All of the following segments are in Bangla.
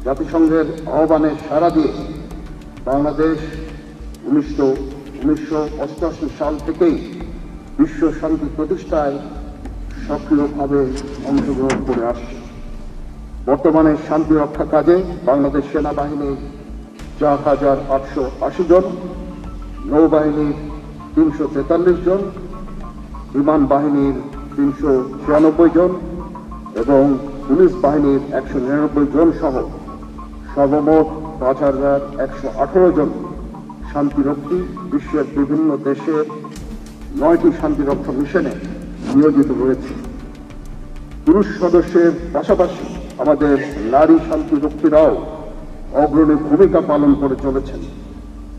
জাতিসংঘের আহ্বানে সাড়া দিয়ে বাংলাদেশ 1988 সাল থেকেই বিশ্ব শান্তি প্রতিষ্ঠায় সক্রিয়ভাবে অংশগ্রহণ করে আসছে। বর্তমানে শান্তি রক্ষা কাজে বাংলাদেশ সেনাবাহিনীর 4,880 জন, নৌবাহিনীর 343 জন, বিমান বাহিনীর 396 জন এবং পুলিশ বাহিনীর 199 জন সহ সর্বমোট 5,118 জন শান্তিরক্ষী বিশ্বের বিভিন্ন দেশের 9টি শান্তিরক্ষা মিশনে নিয়োজিত রয়েছে। পুরুষ সদস্যের পাশাপাশি আমাদের নারী শান্তিরক্ষীরাও অগ্রণী ভূমিকা পালন করে চলেছেন।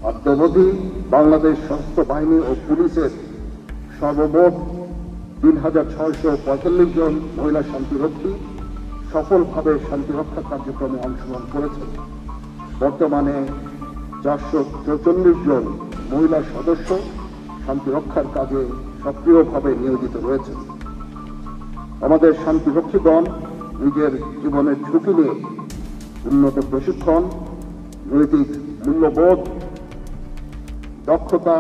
অদ্যাবধি বাংলাদেশ সশস্ত্র বাহিনী ও পুলিশের সর্বমোট 3,645 জন মহিলা শান্তিরক্ষী সফলভাবে শান্তিরক্ষা কার্যক্রমে অংশগ্রহণ করেছেন। বর্তমানে 444 জন মহিলা সদস্য শান্তিরক্ষার কাজে সক্রিয়ভাবে নিয়োজিত রয়েছেন। আমাদের শান্তিরক্ষীগণ নিজের জীবনের ঝুঁকি নিয়ে উন্নত প্রশিক্ষণ, নৈতিক মূল্যবোধ, দক্ষতা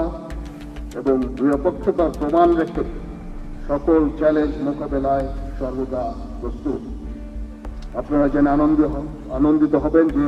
এবং নিরপেক্ষতার প্রমাণ রেখে সকল চ্যালেঞ্জ মোকাবেলায় সর্বদা প্রস্তুত। আপনারা জেনে আনন্দিত হবেন যে